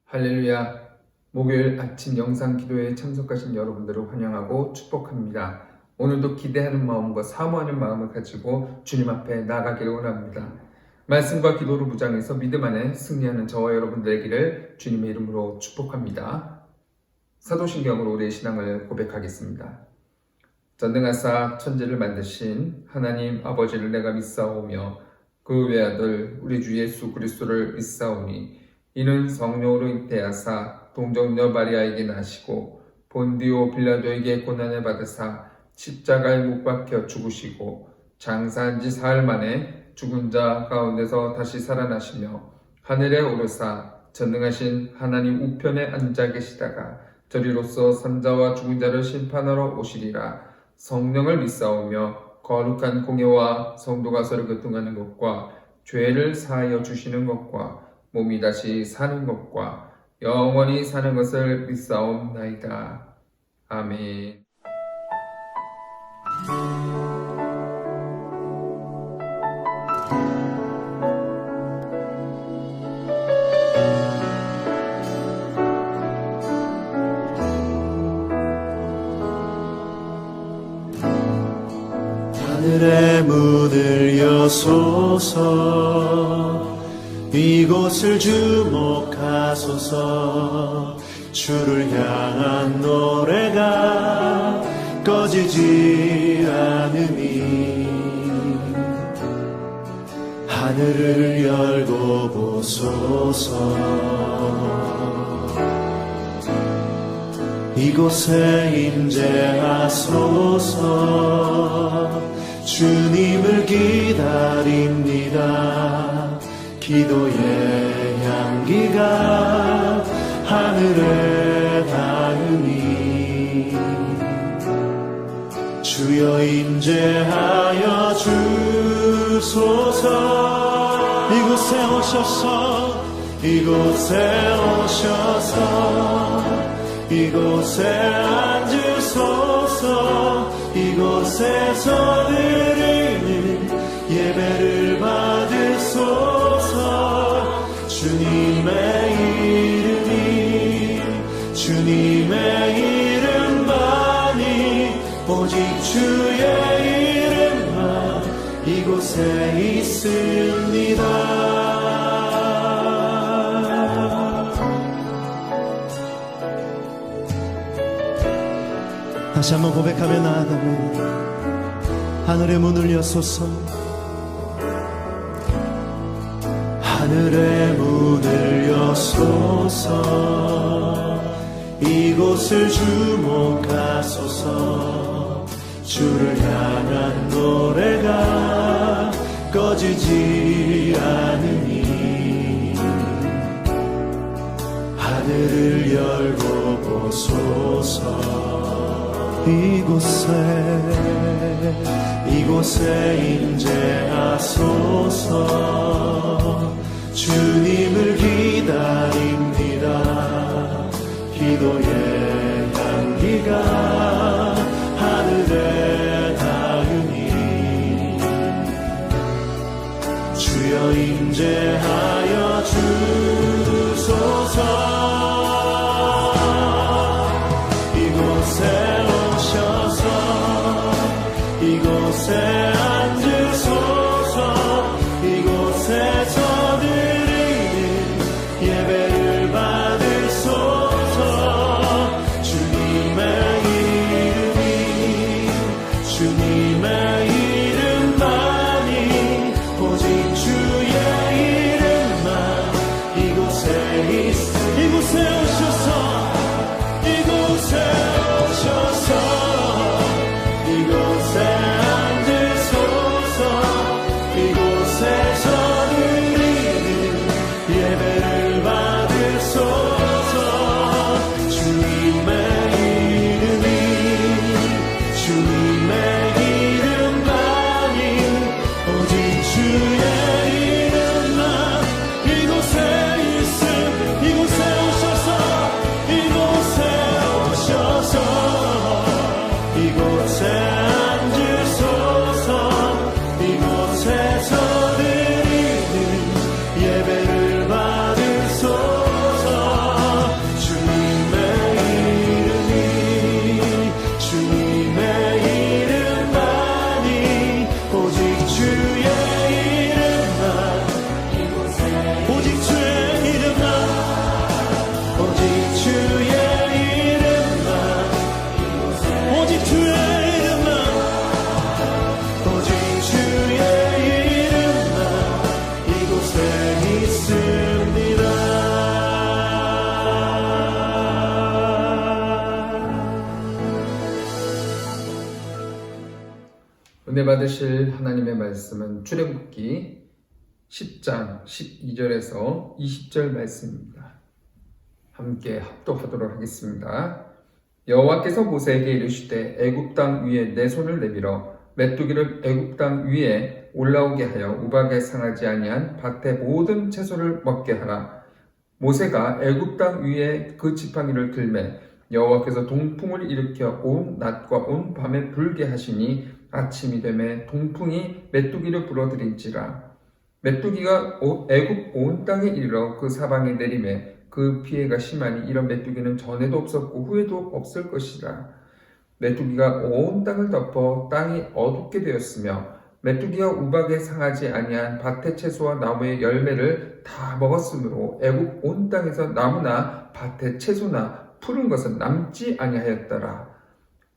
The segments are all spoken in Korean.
할렐루야. 목요일 아침 영상 기도회에 참석하신 여러분들을 환영하고 축복합니다. 오늘도 기대하는 마음과 사모하는 마음을 가지고 주님 앞에 나가기를 원합니다. 말씀과 기도로 무장해서 믿음 안에 승리하는 저와 여러분 되기를 주님의 이름으로 축복합니다. 사도신경으로 우리의 신앙을 고백하겠습니다. 전능하사 천지를 만드신 하나님 아버지를 내가 믿사오며 그 외아들 우리 주 예수 그리스도를 믿사오니 이는 성령으로 잉태하사 동정녀 마리아에게 나시고 본디오 빌라도에게 고난을 받으사 십자가에 못 박혀 죽으시고 장사한 지 사흘 만에 죽은 자 가운데서 다시 살아나시며 하늘에 오르사 전능하신 하나님 우편에 앉아 계시다가 저리로서 산자와 죽은 자를 심판하러 오시리라. 성령을 믿사오며 거룩한 공예와 성도가 서로 교통하는 것과 죄를 사하여 주시는 것과 몸이 다시 사는 것과 영원히 사는 것을 믿사옵나이다. 아멘. 하늘의 문을 여소서 이곳을 주목하소서 주를 향한 노래가 꺼지지 않으니 하늘을 열고 보소서 이곳에 임재하소서 주님을 기다립니다. 기도의 향기가 하늘에 닿으니 주여 임재하여 주소서 이곳에 오셔서 이곳에 오셔서 이곳에 앉으소서 이곳에서 드리는 예배를 받으소서 주님의 이름만이 오직 주의 이름만 이곳에 있습니다. 다시 한번 고백하며 나아가면 하늘의 문을 여소서 하늘의 문을 여소서 이곳을 주목하소서 주를 향한 노래가 꺼지지 않으니 하늘을 열고 보소서 이곳에 임재하소서 주님을 기다립니다. 기도의 향기가 하늘에 닿으니 주여 임재하여 주소서 이곳에 앉으소서 이곳에서 드리는 예배를 받으소서 주님의 이름만이 오직 주의 이름만 받으실 하나님의 말씀은 출애굽기 10장 12절에서 20절 말씀입니다. 함께 합독하도록 하겠습니다. 여호와께서 모세에게 이르시되 애굽 땅 위에 내 손을 내밀어 메뚜기를 애굽 땅 위에 올라오게 하여 우박에 상하지 아니한 밭의 모든 채소를 먹게 하라. 모세가 애굽 땅 위에 그 지팡이를 들매 여호와께서 동풍을 일으켜 온 낮과 온 밤에 불게 하시니 아침이 되매 동풍이 메뚜기를 불어들인지라. 메뚜기가 애굽 온 땅에 이르러 그 사방에 내리매 그 피해가 심하니 이런 메뚜기는 전에도 없었고 후에도 없을 것이라. 메뚜기가 온 땅을 덮어 땅이 어둡게 되었으며 메뚜기가 우박에 상하지 아니한 밭의 채소와 나무의 열매를 다 먹었으므로 애굽 온 땅에서 나무나 밭의 채소나 푸른 것은 남지 아니하였더라.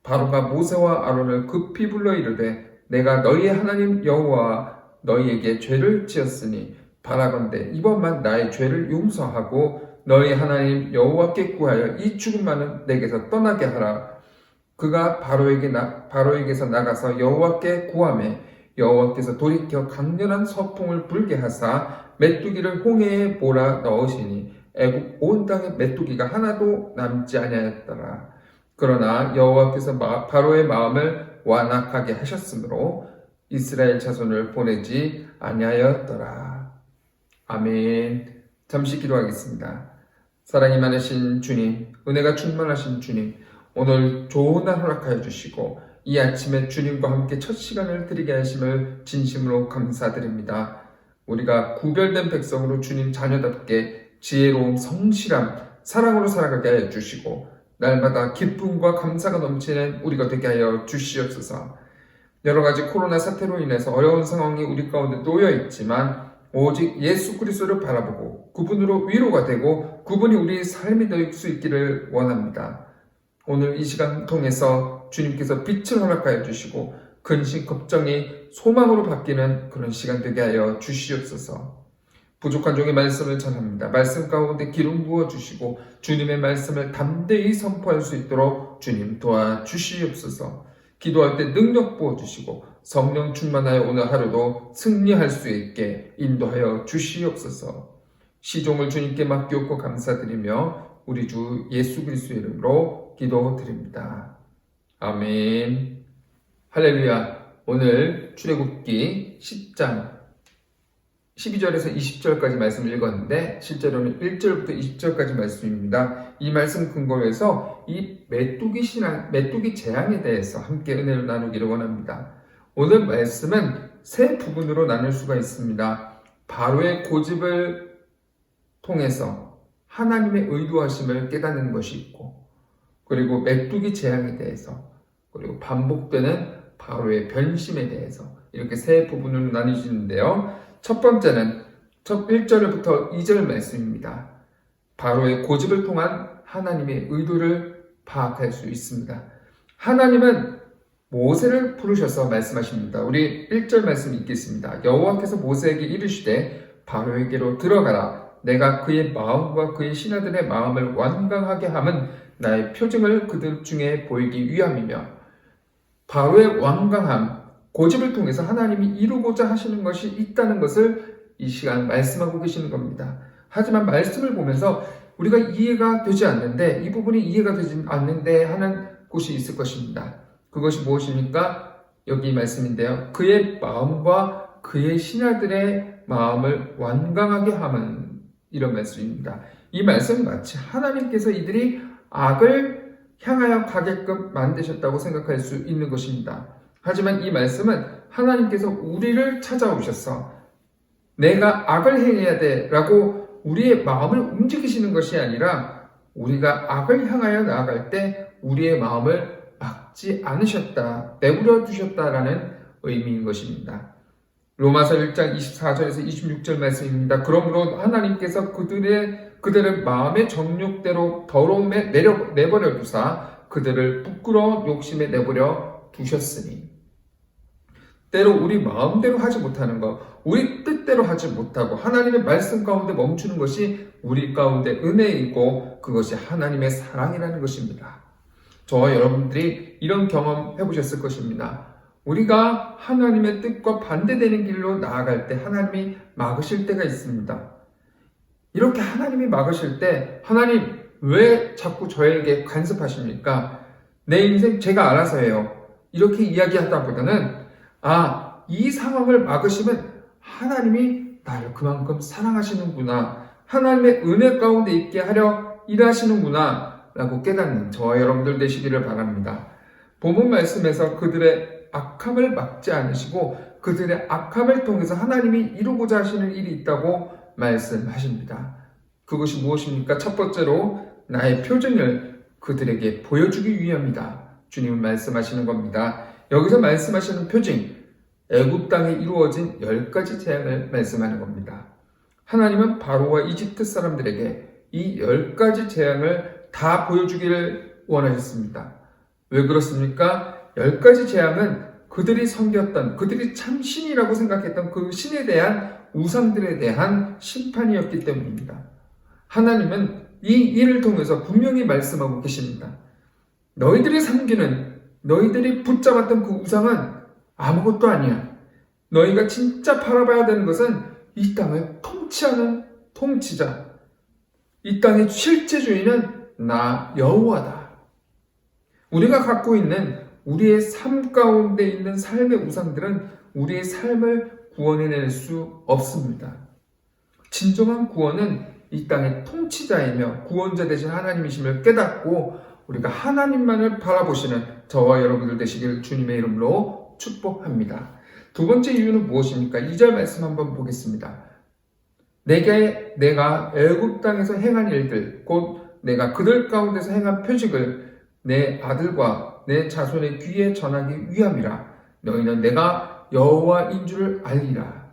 바로가 모세와 아론을 급히 불러 이르되 내가 너희의 하나님 여호와 너희에게 죄를 지었으니 바라건대 이번만 나의 죄를 용서하고 너희 하나님 여호와께 구하여 이 죽음만은 내게서 떠나게 하라. 그가 바로에게서 나가서 여호와께 구하매 여호와께서 돌이켜 강렬한 서풍을 불게 하사 메뚜기를 홍해에 몰아 넣으시니 애굽 온 땅에 메뚜기가 하나도 남지 아니하였더라. 그러나 여호와께서 바로의 마음을 완악하게 하셨으므로 이스라엘 자손을 보내지 아니하였더라. 아멘. 잠시 기도하겠습니다. 사랑이 많으신 주님, 은혜가 충만하신 주님, 오늘 좋은 날 허락하여 주시고 이 아침에 주님과 함께 첫 시간을 드리게 하심을 진심으로 감사드립니다. 우리가 구별된 백성으로 주님 자녀답게 지혜로움, 성실함, 사랑으로 살아가게 하여 주시고 날마다 기쁨과 감사가 넘치는 우리가 되게 하여 주시옵소서. 여러 가지 코로나 사태로 인해서 어려운 상황이 우리 가운데 놓여 있지만 오직 예수 그리스도를 바라보고 그분으로 위로가 되고 그분이 우리의 삶이 될 수 있기를 원합니다. 오늘 이 시간 통해서 주님께서 빛을 허락하여 주시고 근심, 걱정이 소망으로 바뀌는 그런 시간 되게 하여 주시옵소서. 부족한 종의 말씀을 전합니다. 말씀 가운데 기름 부어주시고 주님의 말씀을 담대히 선포할 수 있도록 주님 도와주시옵소서. 기도할 때 능력 부어주시고 성령 충만하여 오늘 하루도 승리할 수 있게 인도하여 주시옵소서. 시종을 주님께 맡기옵고 감사드리며 우리 주 예수 그리스도의 이름으로 기도드립니다. 아멘. 할렐루야. 오늘 출애굽기 10장 12절에서 20절까지 말씀을 읽었는데 실제로는 1절부터 20절까지 말씀입니다. 이 말씀 근거로 해서 이 메뚜기 재앙에 대해서 함께 은혜를 나누기를 원합니다. 오늘 말씀은 세 부분으로 나눌 수가 있습니다. 바로의 고집을 통해서 하나님의 의도하심을 깨닫는 것이 있고, 그리고 메뚜기 재앙에 대해서, 그리고 반복되는 바로의 변심에 대해서 이렇게 세 부분으로 나뉘어지는데요. 첫 번째는 1절부터 2절 말씀입니다. 바로의 고집을 통한 하나님의 의도를 파악할 수 있습니다. 하나님은 모세를 부르셔서 말씀하십니다. 우리 1절 말씀 읽겠습니다. 여호와께서 모세에게 이르시되 바로에게로 들어가라. 내가 그의 마음과 그의 신하들의 마음을 완강하게 함은 나의 표징을 그들 중에 보이기 위함이며, 바로의 완강함, 고집을 통해서 하나님이 이루고자 하시는 것이 있다는 것을 이 시간 말씀하고 계시는 겁니다. 하지만 말씀을 보면서 우리가 이해가 되지 않는데, 이 부분이 이해가 되지 않는데 하는 곳이 있을 것입니다. 그것이 무엇입니까? 여기 말씀인데요. 그의 마음과 그의 신하들의 마음을 완강하게 함은, 이런 말씀입니다. 이 말씀은 마치 하나님께서 이들이 악을 향하여 가게끔 만드셨다고 생각할 수 있는 것입니다. 하지만 이 말씀은 하나님께서 우리를 찾아오셔서 내가 악을 행해야 돼 라고 우리의 마음을 움직이시는 것이 아니라 우리가 악을 향하여 나아갈 때 우리의 마음을 막지 않으셨다, 내버려 두셨다라는 의미인 것입니다. 로마서 1장 24절에서 26절 말씀입니다. 그러므로 하나님께서 그들의 마음의 정욕대로 더러움에 내버려 두사 그들을 부끄러운 욕심에 내버려 두셨으니. 때로 우리 마음대로 하지 못하는 것, 우리 뜻대로 하지 못하고 하나님의 말씀 가운데 멈추는 것이 우리 가운데 은혜이고 그것이 하나님의 사랑이라는 것입니다. 저와 여러분들이 이런 경험 해보셨을 것입니다. 우리가 하나님의 뜻과 반대되는 길로 나아갈 때 하나님이 막으실 때가 있습니다. 이렇게 하나님이 막으실 때 하나님 왜 자꾸 저에게 간섭하십니까? 내 인생 제가 알아서 해요. 이렇게 이야기하다 보다는 이 상황을 막으시면 하나님이 나를 그만큼 사랑하시는구나. 하나님의 은혜 가운데 있게 하려 일하시는구나 라고 깨닫는 저와 여러분들 되시기를 바랍니다. 본문 말씀에서 그들의 악함을 막지 않으시고 그들의 악함을 통해서 하나님이 이루고자 하시는 일이 있다고 말씀하십니다. 그것이 무엇입니까? 첫 번째로 나의 표징을 그들에게 보여주기 위함이다. 주님은 말씀하시는 겁니다. 여기서 말씀하시는 표징, 애굽 땅에 이루어진 10가지 재앙을 말씀하는 겁니다. 하나님은 바로와 이집트 사람들에게 이 10가지 재앙을 다 보여주기를 원하셨습니다. 왜 그렇습니까? 10가지 재앙은 그들이 섬겼던, 그들이 참 신이라고 생각했던 그 신에 대한 우상들에 대한 심판이었기 때문입니다. 하나님은 이 일을 통해서 분명히 말씀하고 계십니다. 너희들이 섬기는, 너희들이 붙잡았던 그 우상은 아무것도 아니야. 너희가 진짜 바라봐야 되는 것은 이 땅을 통치하는 통치자, 이 땅의 실제 주인은 나 여호와다. 우리가 갖고 있는 우리의 삶 가운데 있는 삶의 우상들은 우리의 삶을 구원해낼 수 없습니다. 진정한 구원은 이 땅의 통치자이며 구원자 되신 하나님이심을 깨닫고 우리가 하나님만을 바라보시는 저와 여러분들 되시길 주님의 이름으로 축복합니다. 두 번째 이유는 무엇입니까? 2절 말씀 한번 보겠습니다. 내가 애굽 땅에서 행한 일들, 곧 내가 그들 가운데서 행한 표식을 내 아들과 내 자손의 귀에 전하기 위함이라. 너희는 내가 여호와인 줄을 알리라.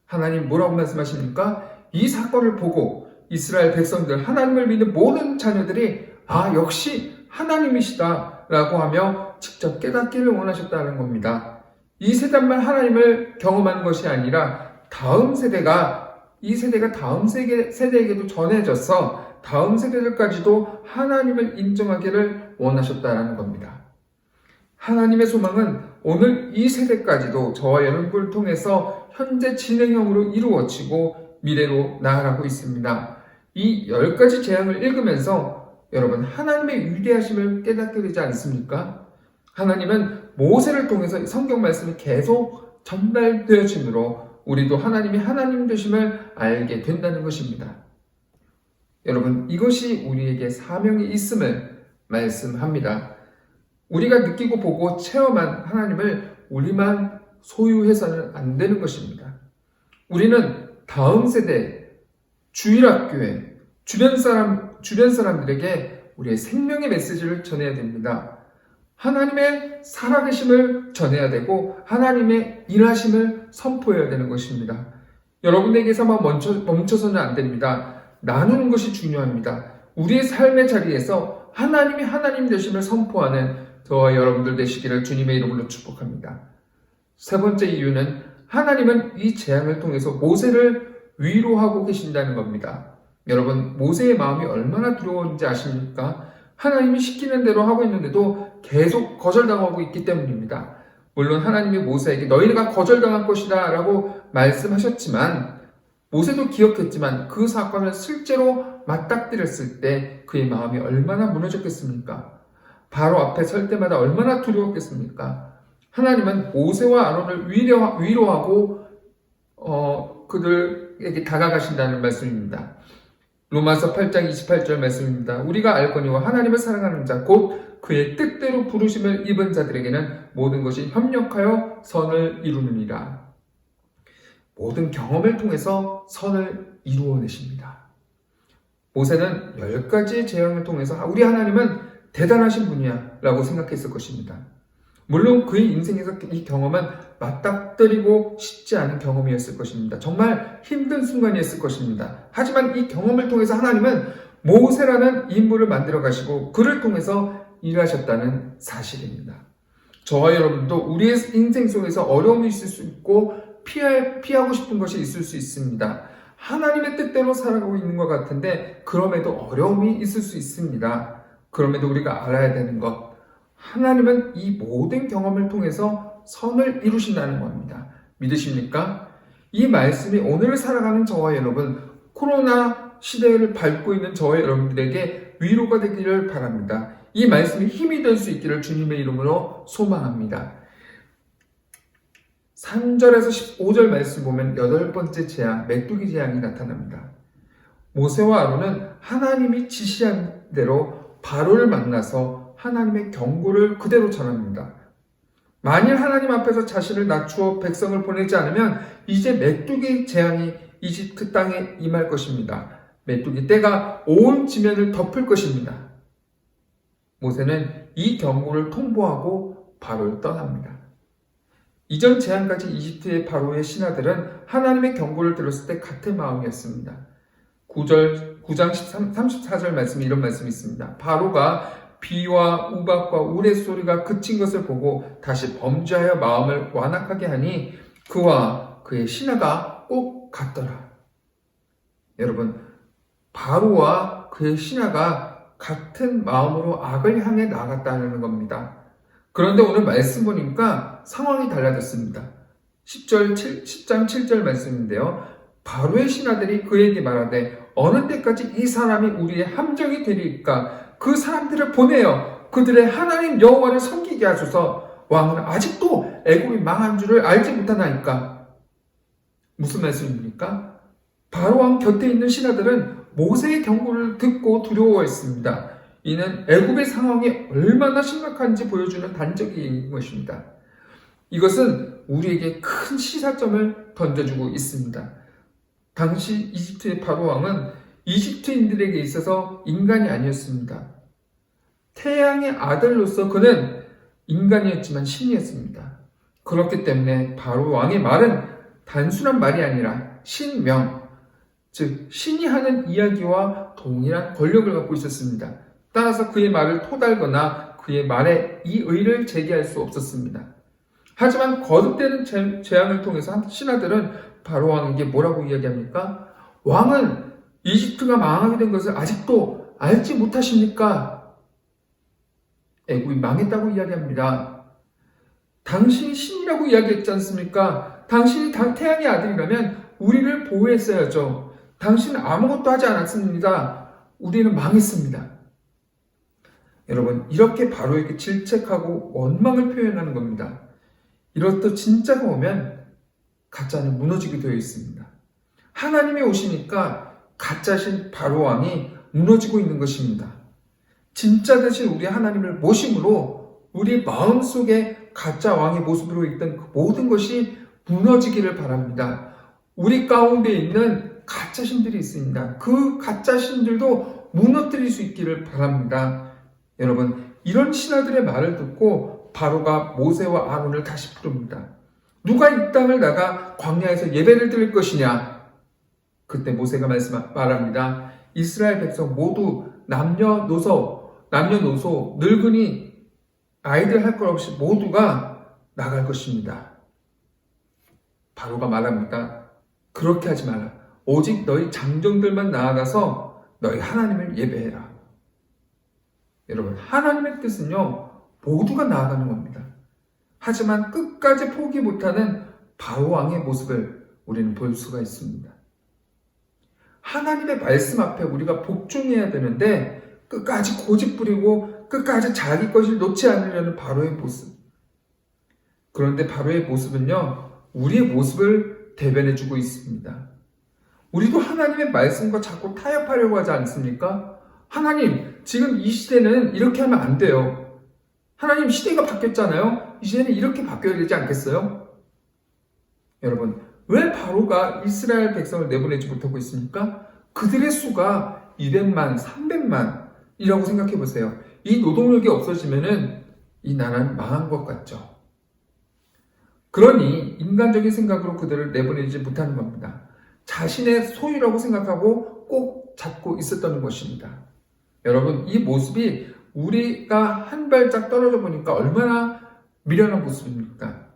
하나님 뭐라고 말씀하십니까? 이 사건을 보고 이스라엘 백성들, 하나님을 믿는 모든 자녀들이 역시 하나님이시다 라고 하며 직접 깨닫기를 원하셨다는 겁니다. 이 세대만 하나님을 경험하는 것이 아니라 다음 세대가, 이 세대가 다음 세대에게도 전해져서 다음 세대들까지도 하나님을 인정하기를 원하셨다는 겁니다. 하나님의 소망은 오늘 이 세대까지도 저와 여러분을 통해서 현재 진행형으로 이루어지고 미래로 나아가고 있습니다. 이 10가지 재앙을 읽으면서 여러분 하나님의 위대하심을 깨닫게 되지 않습니까? 하나님은 모세를 통해서 성경 말씀이 계속 전달되어지므로 우리도 하나님이 하나님 되심을 알게 된다는 것입니다. 여러분 이것이 우리에게 사명이 있음을 말씀합니다. 우리가 느끼고 보고 체험한 하나님을 우리만 소유해서는 안 되는 것입니다. 우리는 다음 세대, 주일학교에 주변 사람들에게 우리의 생명의 메시지를 전해야 됩니다. 하나님의 살아계심을 전해야 되고 하나님의 일하심을 선포해야 되는 것입니다. 여러분에게서만 멈춰서는 안 됩니다. 나누는 것이 중요합니다. 우리의 삶의 자리에서 하나님이 하나님 되심을 선포하는 저와 여러분들 되시기를 주님의 이름으로 축복합니다. 세 번째 이유는 하나님은 이 재앙을 통해서 모세를 위로하고 계신다는 겁니다. 여러분 모세의 마음이 얼마나 두려웠는지 아십니까? 하나님이 시키는 대로 하고 있는데도 계속 거절당하고 있기 때문입니다. 물론 하나님이 모세에게 너희가 거절당할 것이다 라고 말씀하셨지만 모세도 기억했지만 그 사건을 실제로 맞닥뜨렸을 때 그의 마음이 얼마나 무너졌겠습니까? 바로 앞에 설 때마다 얼마나 두려웠겠습니까? 하나님은 모세와 아론을 위로하고 그들에게 다가가신다는 말씀입니다. 로마서 8장 28절 말씀입니다. 우리가 알거니와 하나님을 사랑하는 자 곧 그의 뜻대로 부르심을 입은 자들에게는 모든 것이 협력하여 선을 이루느니라. 모든 경험을 통해서 선을 이루어내십니다. 모세는 10가지의 재앙을 통해서 우리 하나님은 대단하신 분이야 라고 생각했을 것입니다. 물론 그의 인생에서 이 경험은 맞닥뜨리고 쉽지 않은 경험이었을 것입니다. 정말 힘든 순간이었을 것입니다. 하지만 이 경험을 통해서 하나님은 모세라는 인물을 만들어 가시고 그를 통해서 일하셨다는 사실입니다. 저와 여러분도 우리의 인생 속에서 어려움이 있을 수 있고 피하고 싶은 것이 있을 수 있습니다. 하나님의 뜻대로 살아가고 있는 것 같은데 그럼에도 어려움이 있을 수 있습니다. 그럼에도 우리가 알아야 되는 것, 하나님은 이 모든 경험을 통해서 선을 이루신다는 겁니다. 믿으십니까? 이 말씀이 오늘 살아가는 저와 여러분, 코로나 시대를 밟고 있는 저와 여러분들에게 위로가 되기를 바랍니다. 이 말씀이 힘이 될 수 있기를 주님의 이름으로 소망합니다. 3절에서 15절 말씀 보면 8번째 재앙, 메뚜기 재앙이 나타납니다. 모세와 아론은 하나님이 지시한 대로 바로를 만나서 하나님의 경고를 그대로 전합니다. 만일 하나님 앞에서 자신을 낮추어 백성을 보내지 않으면 이제 메뚜기 재앙이 이집트 땅에 임할 것입니다. 메뚜기 떼가 온 지면을 덮을 것입니다. 모세는 이 경고를 통보하고 바로를 떠납니다. 이전 재앙까지 이집트의 바로의 신하들은 하나님의 경고를 들었을 때 같은 마음이었습니다. 9장 34절 말씀에 이런 말씀이 있습니다. 바로가 비와 우박과 우레소리가 그친 것을 보고 다시 범죄하여 마음을 완악하게 하니 그와 그의 신하가 꼭 같더라. 여러분, 바로와 그의 신하가 같은 마음으로 악을 향해 나아갔다는 겁니다. 그런데 오늘 말씀 보니까 상황이 달라졌습니다. 10장 7절 말씀인데요. 바로의 신하들이 그에게 말하되 어느 때까지 이 사람이 우리의 함정이 되리까? 그 사람들을 보내어 그들의 하나님 여호와를 섬기게 하소서. 왕은 아직도 애굽이 망한 줄을 알지 못하나이까? 무슨 말씀입니까? 바로 왕 곁에 있는 신하들은 모세의 경고를 듣고 두려워했습니다. 이는 애굽의 상황이 얼마나 심각한지 보여주는 단적인 것입니다. 이것은 우리에게 큰 시사점을 던져주고 있습니다. 당시 이집트의 바로 왕은 이집트인들에게 있어서 인간이 아니었습니다. 태양의 아들로서 그는 인간이었지만 신이었습니다. 그렇기 때문에 바로 왕의 말은 단순한 말이 아니라 신명, 즉 신이 하는 이야기와 동일한 권력을 갖고 있었습니다. 따라서 그의 말을 토달거나 그의 말에 이의를 제기할 수 없었습니다. 하지만 거듭되는 재앙을 통해서 신하들은 바로 왕에게 뭐라고 이야기합니까? 왕은 이집트가 망하게 된 것을 아직도 알지 못하십니까? 애굽이 망했다고 이야기합니다. 당신이 신이라고 이야기했지 않습니까? 당신이 태양의 아들이라면 우리를 보호했어야죠. 당신은 아무것도 하지 않았습니다. 우리는 망했습니다. 여러분, 이렇게 바로에게 질책하고 원망을 표현하는 겁니다. 이렇듯 진짜가 오면 가짜는 무너지게 되어 있습니다. 하나님이 오시니까 가짜신 바로 왕이 무너지고 있는 것입니다. 진짜 되신 우리 하나님을 모심으로 우리 마음속에 가짜 왕의 모습으로 있던 그 모든 것이 무너지기를 바랍니다. 우리 가운데 있는 가짜 신들이 있습니다. 그 가짜 신들도 무너뜨릴 수 있기를 바랍니다. 여러분, 이런 신하들의 말을 듣고 바로가 모세와 아론을 다시 부릅니다. 누가 이 땅을 나가 광야에서 예배를 드릴 것이냐? 그때 모세가 말합니다. 이스라엘 백성 모두 남녀노소, 늙은이, 아이들 할 것 없이 모두가 나갈 것입니다. 바로가 말합니다. 그렇게 하지 마라. 오직 너희 장정들만 나아가서 너희 하나님을 예배해라. 여러분, 하나님의 뜻은요, 모두가 나아가는 겁니다. 하지만 끝까지 포기 못하는 바로 왕의 모습을 우리는 볼 수가 있습니다. 하나님의 말씀 앞에 우리가 복종해야 되는데 끝까지 고집 부리고 끝까지 자기 것을 놓지 않으려는 바로의 모습. 그런데 바로의 모습은요, 우리의 모습을 대변해주고 있습니다. 우리도 하나님의 말씀과 자꾸 타협하려고 하지 않습니까? 하나님, 지금 이 시대는 이렇게 하면 안 돼요. 하나님, 시대가 바뀌었잖아요. 이제는 이렇게 바뀌어야 되지 않겠어요? 여러분, 왜 바로가 이스라엘 백성을 내보내지 못하고 있습니까? 그들의 수가 200만, 300만이라고 생각해 보세요. 이 노동력이 없어지면은 이 나라는 망한 것 같죠. 그러니 인간적인 생각으로 그들을 내보내지 못하는 겁니다. 자신의 소유라고 생각하고 꼭 잡고 있었던 것입니다. 여러분, 이 모습이 우리가 한 발짝 떨어져 보니까 얼마나 미련한 모습입니까?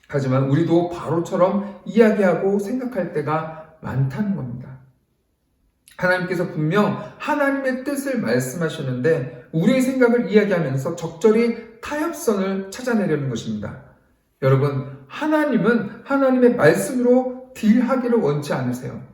하지만 우리도 바로처럼 이야기하고 생각할 때가 많다는 겁니다. 하나님께서 분명 하나님의 뜻을 말씀하셨는데 우리의 생각을 이야기하면서 적절히 타협선을 찾아내려는 것입니다. 여러분, 하나님은 하나님의 말씀으로 딜하기를 원치 않으세요.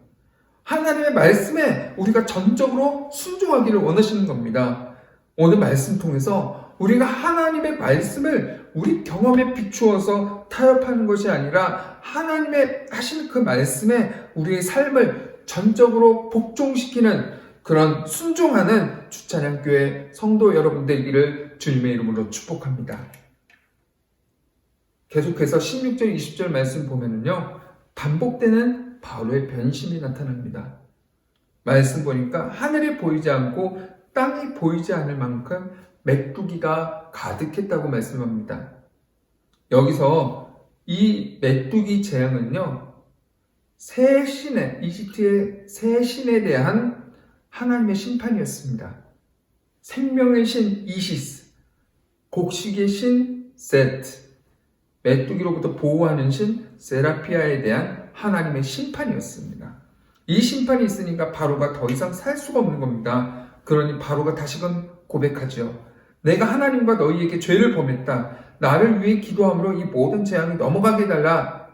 하나님의 말씀에 우리가 전적으로 순종하기를 원하시는 겁니다. 오늘 말씀 통해서 우리가 하나님의 말씀을 우리 경험에 비추어서 타협하는 것이 아니라 하나님의 하신 그 말씀에 우리의 삶을 전적으로 복종시키는 그런 순종하는 주찬양교회 성도 여러분들이기를 주님의 이름으로 축복합니다. 계속해서 16절, 20절 말씀 보면은요, 반복되는 바로의 변심이 나타납니다. 말씀 보니까 하늘이 보이지 않고 땅이 보이지 않을 만큼 메뚜기가 가득했다고 말씀합니다. 여기서 이 메뚜기 재앙은요, 새 신의, 이집트의 새 신에 대한 하나님의 심판이었습니다. 생명의 신 이시스, 곡식의 신 세트, 메뚜기로부터 보호하는 신 세라피아에 대한 하나님의 심판이었습니다. 이 심판이 있으니까 바로가 더 이상 살 수가 없는 겁니다. 그러니 바로가 다시금 고백하죠. 내가 하나님과 너희에게 죄를 범했다. 나를 위해 기도함으로 이 모든 재앙이 넘어가게 해달라.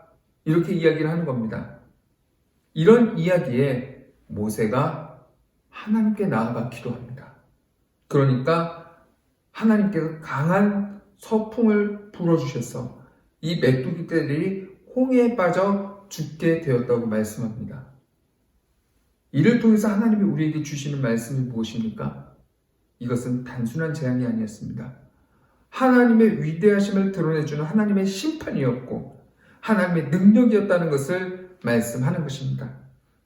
이렇게 이야기를 하는 겁니다. 이런 이야기에 모세가 하나님께 나아가 기도합니다. 그러니까 하나님께서 강한 서풍을 불어주셔서 이 메뚜기들이 홍해에 빠져 죽게 되었다고 말씀합니다. 이를 통해서 하나님이 우리에게 주시는 말씀이 무엇입니까? 이것은 단순한 재앙이 아니었습니다. 하나님의 위대하심을 드러내주는 하나님의 심판이었고 하나님의 능력이었다는 것을 말씀하는 것입니다.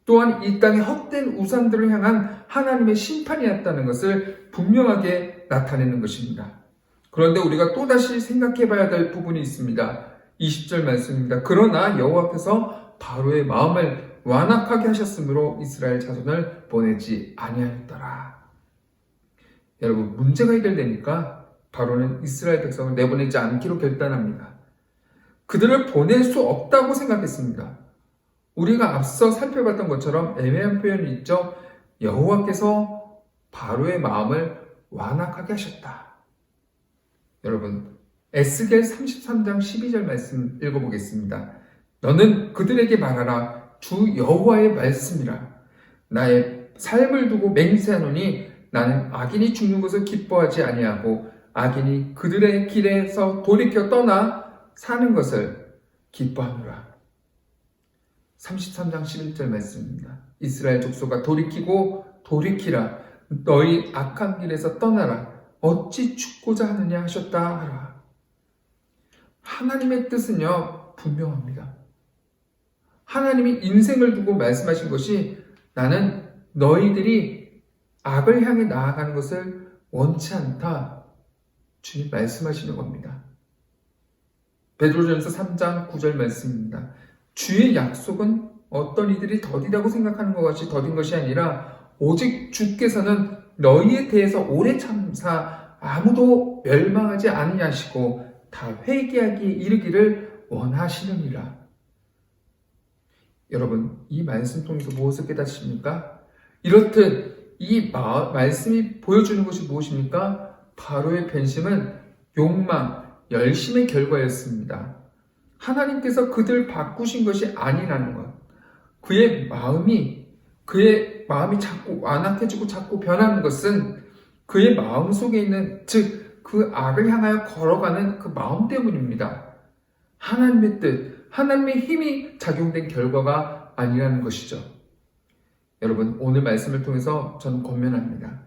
또한 이 땅의 헛된 우상들을 향한 하나님의 심판이었다는 것을 분명하게 나타내는 것입니다. 그런데 우리가 또다시 생각해 봐야 될 부분이 있습니다. 20절 말씀입니다. 그러나 여호와께서 바로의 마음을 완악하게 하셨으므로 이스라엘 자손을 보내지 아니하였더라. 여러분, 문제가 해결되니까 바로는 이스라엘 백성을 내보내지 않기로 결단합니다. 그들을 보낼 수 없다고 생각했습니다. 우리가 앞서 살펴봤던 것처럼 애매한 표현이 있죠. 여호와께서 바로의 마음을 완악하게 하셨다. 여러분, 에스겔 33장 12절 말씀 읽어보겠습니다. 너는 그들에게 말하라. 주 여호와의 말씀이라. 나의 삶을 두고 맹세하노니 나는 악인이 죽는 것을 기뻐하지 아니하고 악인이 그들의 길에서 돌이켜 떠나 사는 것을 기뻐하노라. 33장 11절 말씀입니다. 이스라엘 족속아 돌이키라. 너희 악한 길에서 떠나라. 어찌 죽고자 하느냐 하셨다 하라. 하나님의 뜻은요, 분명합니다. 하나님이 인생을 두고 말씀하신 것이 나는 너희들이 악을 향해 나아가는 것을 원치 않다. 주님 말씀하시는 겁니다. 베드로전서 3장 9절 말씀입니다. 주의 약속은 어떤 이들이 더디다고 생각하는 것 같이 더딘 것이 아니라 오직 주께서는 너희에 대해서 오래 참사 아무도 멸망하지 아니하시고 다 회개하기에 이르기를 원하시느니라. 여러분, 이 말씀 통해서 무엇을 깨닫습니까? 이렇듯 이 말씀이 보여주는 것이 무엇입니까? 바로의 변심은 욕망, 열심의 결과였습니다. 하나님께서 그들 바꾸신 것이 아니라는 것. 그의 마음이 자꾸 완악해지고 자꾸 변하는 것은 그의 마음 속에 있는, 즉 그 악을 향하여 걸어가는 그 마음 때문입니다. 하나님의 뜻, 하나님의 힘이 작용된 결과가 아니라는 것이죠. 여러분, 오늘 말씀을 통해서 저는 권면합니다.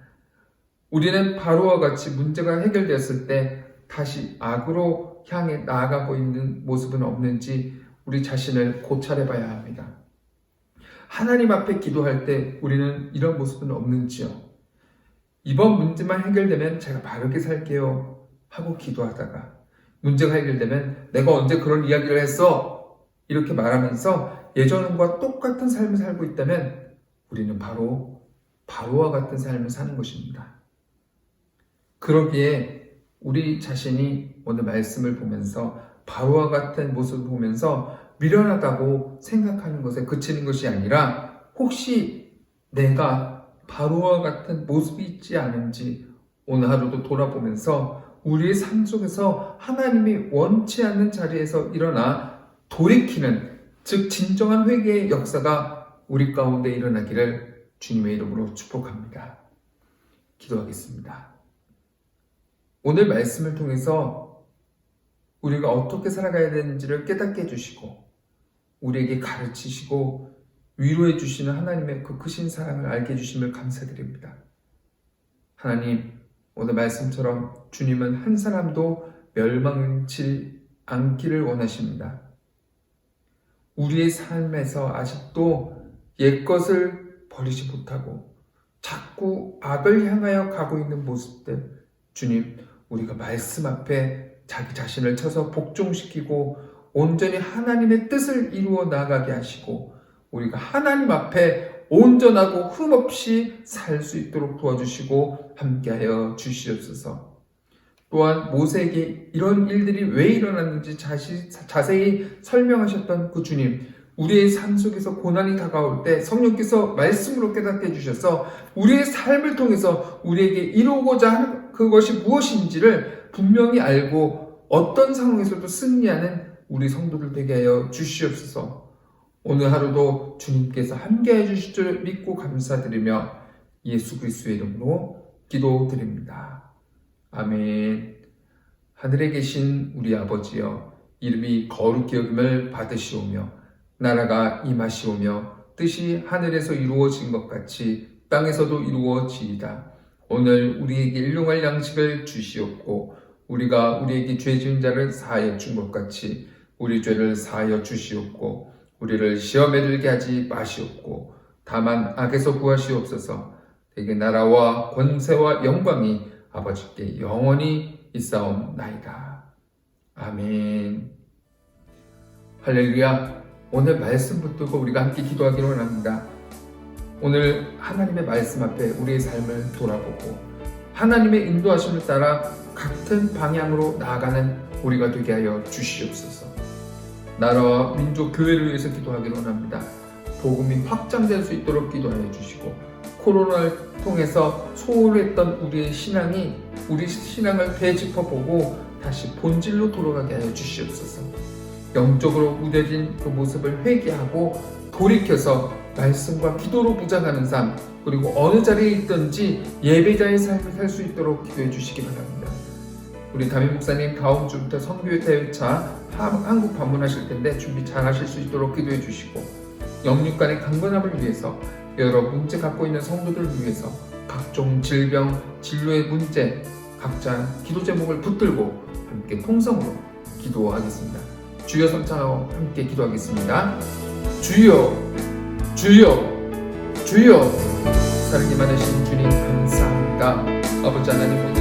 우리는 바로와 같이 문제가 해결되었을 때 다시 악으로 향해 나아가고 있는 모습은 없는지 우리 자신을 고찰해 봐야 합니다. 하나님 앞에 기도할 때 우리는 이런 모습은 없는지요? 이번 문제만 해결되면 제가 바르게 살게요 하고 기도하다가 문제가 해결되면 내가 언제 그런 이야기를 했어? 이렇게 말하면서 예전과 똑같은 삶을 살고 있다면 우리는 바로 바로와 같은 삶을 사는 것입니다. 그러기에 우리 자신이 오늘 말씀을 보면서 바로와 같은 모습을 보면서 미련하다고 생각하는 것에 그치는 것이 아니라 혹시 내가 바로와 같은 모습이 있지 않은지 오늘 하루도 돌아보면서 우리의 삶 속에서 하나님이 원치 않는 자리에서 일어나 돌이키는, 즉 진정한 회개의 역사가 우리 가운데 일어나기를 주님의 이름으로 축복합니다. 기도하겠습니다. 오늘 말씀을 통해서 우리가 어떻게 살아가야 되는지를 깨닫게 해주시고 우리에게 가르치시고 위로해 주시는 하나님의 그 크신 사랑을 알게 해주심을 감사드립니다. 하나님, 오늘 말씀처럼 주님은 한 사람도 멸망치 않기를 원하십니다. 우리의 삶에서 아직도 옛것을 버리지 못하고 자꾸 악을 향하여 가고 있는 모습들, 주님, 우리가 말씀 앞에 자기 자신을 쳐서 복종시키고 온전히 하나님의 뜻을 이루어 나가게 하시고 우리가 하나님 앞에 온전하고 흠없이 살 수 있도록 도와주시고 함께하여 주시옵소서. 또한 모세에게 이런 일들이 왜 일어났는지 자세히 설명하셨던 그 주님, 우리의 삶 속에서 고난이 다가올 때 성령께서 말씀으로 깨닫게 해주셔서 우리의 삶을 통해서 우리에게 이루고자 하는 그것이 무엇인지를 분명히 알고 어떤 상황에서도 승리하는 우리 성도들 되게 하여 주시옵소서. 오늘 하루도 주님께서 함께해 주실 줄 믿고 감사드리며 예수 그리스도의 이름으로 기도드립니다. 아멘. 하늘에 계신 우리 아버지여, 이름이 거룩히 여김을 받으시오며 나라가 임하시오며 뜻이 하늘에서 이루어진 것 같이 땅에서도 이루어지이다. 오늘 우리에게 일용할 양식을 주시옵고 우리가 우리에게 죄 지은 자를 사하여 준 것 같이 우리 죄를 사하여 주시옵고 우리를 시험에 들게 하지 마시옵고 다만 악에서 구하시옵소서. 대개 나라와 권세와 영광이 아버지께 영원히 있사옵나이다. 아멘. 할렐루야. 오늘 말씀 붙들고 우리가 함께 기도하기를 원합니다. 오늘 하나님의 말씀 앞에 우리의 삶을 돌아보고 하나님의 인도하심을 따라 같은 방향으로 나아가는 우리가 되게 하여 주시옵소서. 나라와 민족, 교회를 위해서 기도하기를 원합니다. 복음이 확장될 수 있도록 기도하여 주시고 코로나를 통해서 소홀했던 우리의 신앙이 우리 신앙을 되짚어보고 다시 본질로 돌아가게 하여 주시옵소서. 영적으로 무뎌진 그 모습을 회개하고 돌이켜서 말씀과 기도로 무장하는 삶, 그리고 어느 자리에 있든지 예배자의 삶을 살 수 있도록 기도해 주시기 바랍니다. 우리 담임 목사님 다음 주부터 선교회 대회차 한국 방문하실 텐데 준비 잘 하실 수 있도록 기도해 주시고 영육 간의 강건함을 위해서 여러 문제 갖고 있는 성도들을 위해서 각종 질병, 진로의 문제 각자 기도 제목을 붙들고 함께 통성으로 기도하겠습니다. 주여 성창하고 함께 기도하겠습니다. 주여, 주여, 주여. 사랑이 많으신 주님 감사합니다. 아버지 하나님,